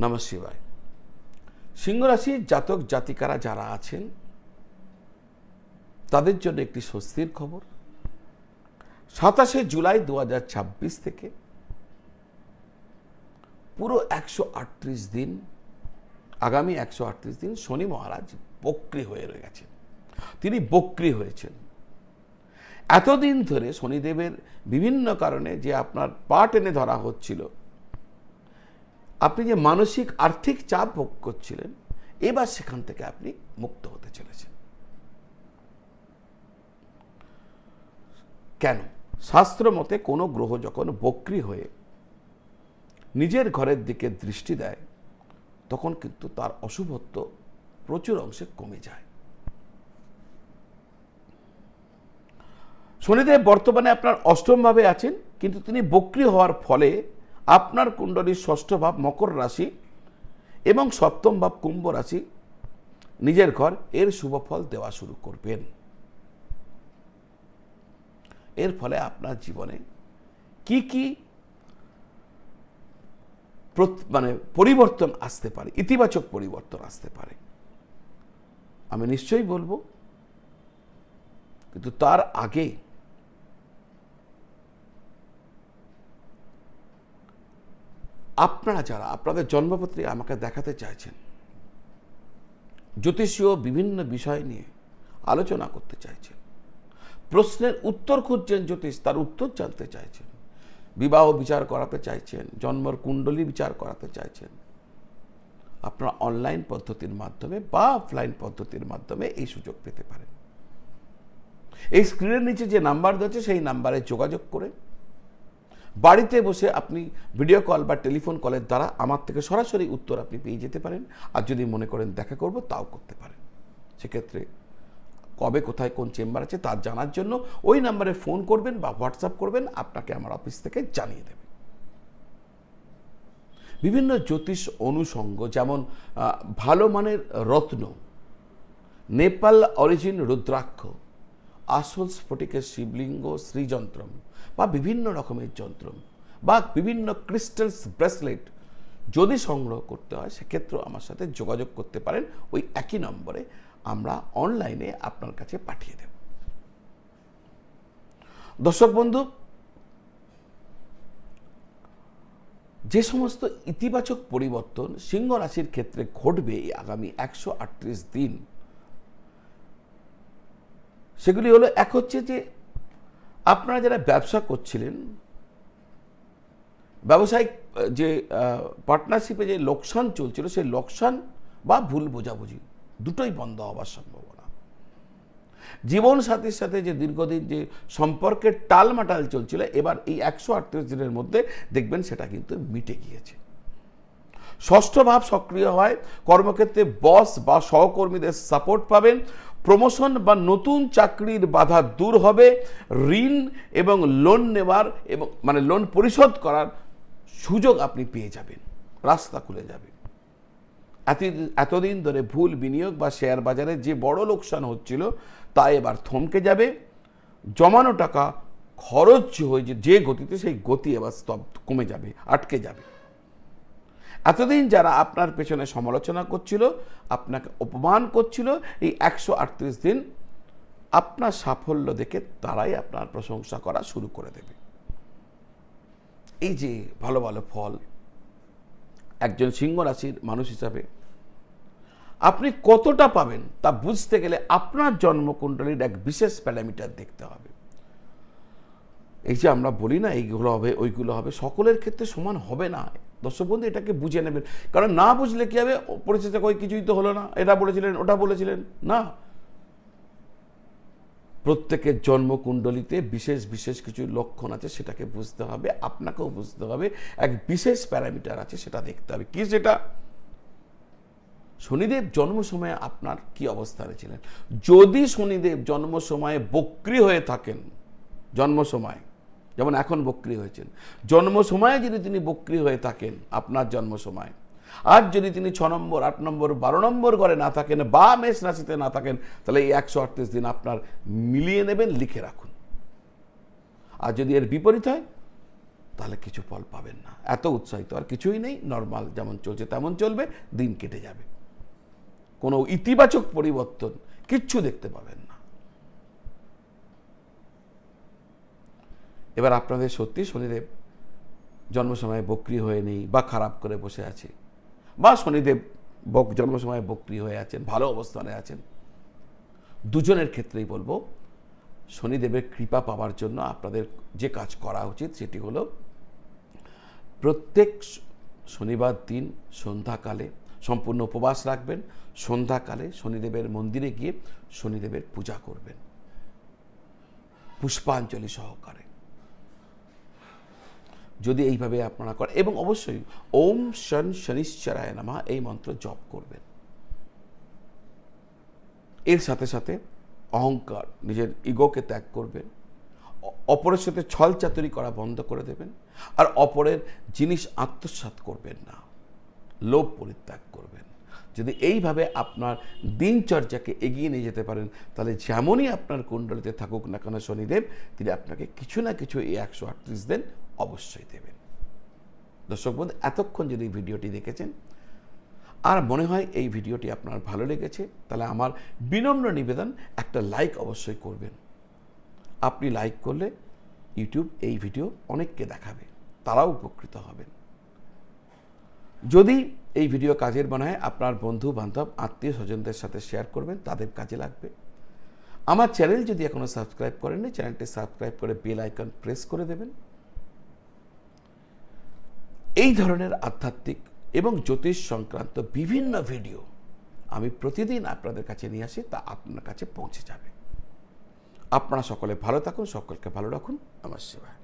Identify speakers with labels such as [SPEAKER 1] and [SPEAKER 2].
[SPEAKER 1] নমঃ শিবায়। সিংহ রাশির জাতক জাতিকারা যারা আছেন তাদের জন্য একটি স্বস্তির খবর। 27 জুলাই 2026 থেকে পুরো 138 দিন, আগামী 138 দিন শনি মহারাজ বক্রী হয়ে রয়ে গেছেন। তিনি বক্রী হয়েছেন। এতদিন ধরে শনিদেবের বিভিন্ন কারণে যে আপনার পা টেনে ধরা হচ্ছিল, আপনি যে মানসিক আর্থিক চাপ ভোগ করছিলেন, এবার সেখান থেকে আপনি মুক্ত হতে চলেছেন। কেন? শাস্ত্র মতে কোনো গ্রহ যখন বক্রী হয়ে নিজের ঘরের দিকে দৃষ্টি দেয়, তখন কিন্তু তার অশুভত্ব প্রচুর অংশে কমে যায়। শনিদেব বর্তমানে আপনার অষ্টম ভাবে আছেন, কিন্তু তিনি বক্রী হওয়ার ফলে আপনার কুণ্ডলীর ষষ্ঠ ভাব মকর রাশি এবং সপ্তম ভাব কুম্ভ রাশি নিজের ঘর এর শুভ ফল দেওয়া শুরু করবেন। এর ফলে আপনার জীবনে কি কি পরিবর্তন আসতে পারে, ইতিবাচক পরিবর্তন আসতে পারে, আমি নিশ্চয়ই বলবো। কিন্তু তার আগে আপনারা যারা আপনাদের জন্মপত্রে আমাকে দেখাতে চাইছেন, জ্যোতিষীয় বিভিন্ন বিষয় নিয়ে আলোচনা করতে চাইছেন, প্রশ্নের উত্তর খুঁজছেন, জ্যোতিষ তার উত্তর জানতে চাইছেন, বিবাহ বিচার করাতে চাইছেন, জন্মর কুণ্ডলী বিচার করাতে চাইছেন, আপনারা অনলাইন পদ্ধতির মাধ্যমে বা অফলাইন পদ্ধতির মাধ্যমে এই সুযোগ পেতে পারেন। এই স্ক্রিনের নিচে যে নাম্বার রয়েছে সেই নাম্বারে যোগাযোগ করে বাড়িতে বসে আপনি ভিডিও কল বা টেলিফোন কলের দ্বারা আমার থেকে সরাসরি উত্তর আপনি পেয়ে যেতে পারেন। আর যদি মনে করেন দেখা করব, তাও করতে পারেন। সেক্ষেত্রে কবে কোথায় কোন চেম্বার আছে তা জানার জন্য ওই নাম্বারে ফোন করবেন বা হোয়াটসঅ্যাপ করবেন, আপনাকে আমার অফিস থেকে জানিয়ে দেবে। বিভিন্ন জ্যোতিষ অনুষঙ্গ, যেমন ভালো মানের রত্ন, নেপাল অরিজিন রুদ্রাক্ষ, আসল স্ফটিকের শিবলিঙ্গ শ্রীযন্ত্রম বা বিভিন্ন রকমের যন্ত্র বা বিভিন্ন ক্রিস্টালস ব্রেসলেট যদি সংগ্রহ করতে হয়, সেক্ষেত্রেও আমার সাথে যোগাযোগ করতে পারেন। ওই একই নম্বরে আমরা অনলাইনে আপনার কাছে পাঠিয়ে দেব। দর্শক বন্ধু, যে সমস্ত ইতিবাচক পরিবর্তন সিংহ রাশির ক্ষেত্রে ঘটবে এই আগামী 138 দিন, সেগুলি হলো, এক হচ্ছে যে আপনারা যারা ব্যবসা করছিলেন, ব্যবসায়িক যে পার্টনারশিপে যে লোকসান চলছিল, সেই লোকসান বা ভুল বোঝাবুঝি দুটোই বন্ধ হওয়ার সম্ভাবনা। জীবন সাথীর সাথে যে দীর্ঘদিন যে সম্পর্কের টালমাটাল চলছিল, এবার এই 138 দিনের মধ্যে দেখবেন সেটা কিন্তু মিটে গিয়েছে। ষষ্ঠ ভাব সক্রিয় হয়, কর্মক্ষেত্রে বস বা সহকর্মীদের সাপোর্ট পাবেন, প্রমোশন বা নতুন চাকরির বাধা দূর হবে, ঋণ এবং লোন নেওয়ার এবং লোন পরিশোধ করার সুযোগ আপনি পেয়ে যাবেন, রাস্তা খুলে যাবে। এতদিন ধরে ভুল বিনিয়োগ বা শেয়ার বাজারে যে বড় লোকসান হচ্ছিল, তা এবার থমকে যাবে। জমানো টাকা খরচ হয়ে যে গতিতে, সেই গতি এবার কমে যাবে, আটকে যাবে। এতদিন যারা আপনার পেছনে সমালোচনা করছিল, আপনাকে অপমান করছিল, এই 138 দিন আপনার সাফল্য দেখে তারাই আপনার প্রশংসা করা শুরু করে দেবে। এই যে ভালো ভালো ফল, একজন সিংহ রাশির মানুষ হিসাবে আপনি কতটা পাবেন তা বুঝতে গেলে আপনার জন্মকুণ্ডলীর এক বিশেষ প্যারামিটার দেখতে হবে। এই যে আমরা বলি না এইগুলো হবে ওইগুলো হবে, সকলের ক্ষেত্রে সমান হবে না। দর্শক বন্ধু, এটাকে বুঝে নেবেন, কারণ না বুঝলে কি হবে, পরিচিত কই কিছুই তো হলো না, এটা বলেছিলেন ওটা বলেছিলেন না। প্রত্যেকের জন্মকুণ্ডলিতে বিশেষ বিশেষ কিছু লক্ষণ আছে, সেটাকে বুঝতে হবে, আপনাকেও বুঝতে হবে। এক বিশেষ প্যারামিটার আছে, সেটা দেখতে হবে। কি সেটা? শনিদেব জন্ম সময়ে আপনার কি অবস্থানে ছিলেন। যদি শনিদেব জন্ম সময়ে বক্রী হয়ে থাকেন, জন্ম সময় যেমন এখন বক্রী হয়েছেন, জন্ম সময়ে যদি তিনি বক্রী হয়ে থাকেন আপনার জন্ম সময়, আর যদি তিনি 6 নম্বর 8 নম্বর 12 নম্বর ঘরে না থাকেন বা মেষ রাশিতে না থাকেন, তাহলে এই 138 দিন আপনার মিলিয়ে নেবেন, লিখে রাখুন। আর যদি এর বিপরীত হয়, তাহলে কিছু ফল পাবেন না। এত উৎসাহিত আর কিছুই নেই, নর্মাল যেমন চলছে তেমন চলবে, দিন কেটে যাবে, কোনো ইতিবাচক পরিবর্তন কিচ্ছু দেখতে পাবেন না। এবার আপনাদের সত্যি শনিদেব জন্ম সময় বক্রি হয়ে নেই বা খারাপ করে বসে আছে, বা শনিদেব জন্ম সময় বক্রি হয়ে আছেন, ভালো অবস্থানে আছেন, দুজনের ক্ষেত্রেই বলবো শনিদেবের কৃপা পাওয়ার জন্য আপনাদের যে কাজ করা উচিত সেটি হলো প্রত্যেক শনিবার দিন সন্ধ্যাকালে সম্পূর্ণ উপবাস রাখবেন, সন্ধ্যাকালে শনিদেবের মন্দিরে গিয়ে শনিদেবের পূজা করবেন পুষ্পাঞ্জলি সহকারে। যদি এইভাবে আপনারা করেন, এবং অবশ্যই ওম শন শনিশ্চরায় নমঃ এই মন্ত্র জপ করবেন। এর সাথে সাথে অহংকার, নিজের ইগোকে ত্যাগ করবেন, অপরের সাথে ছল চাতুরি করা বন্ধ করে দেবেন, আর অপরের জিনিস আত্মসাৎ করবেন না, লোভ পরিত্যাগ করবেন। যদি এইভাবে আপনার দিনচর্যাকে এগিয়ে নিয়ে যেতে পারেন, তাহলে যেমনই আপনার কুণ্ডলিতে থাকুক না কেন শনিদেব, তিনি আপনাকে কিছু না কিছু এই 138 দিন অবশ্যই দেবেন। দর্শক বন্ধু, এতক্ষণ যদি ভিডিওটি দেখেছেন আর মনে হয় এই ভিডিওটি আপনার ভালো লেগেছে, তাহলে আমার বিনম্র নিবেদন একটা লাইক অবশ্যই করবেন। আপনি লাইক করলে ইউটিউব এই ভিডিও অনেককে দেখাবে, তারাও উপকৃত হবেন। যদি এই ভিডিও কাজের বানায় আপনার বন্ধু বান্ধব আত্মীয় স্বজনদের সাথে শেয়ার করবেন, তাদের কাজে লাগবে। আমার চ্যানেল যদি এখনো সাবস্ক্রাইব করেননি, চ্যানেলটি সাবস্ক্রাইব করে বেল আইকন প্রেস করে দেবেন। এই ধরনের আধ্যাত্মিক এবং জ্যোতিষ সংক্রান্ত বিভিন্ন ভিডিও আমি প্রতিদিন আপনাদের কাছে নিয়ে আসি, তা আপনার কাছে পৌঁছে যাবে। আপনারা সকলে ভালো থাকুন, সকলকে ভালো রাখুন। নমঃ শিবায়।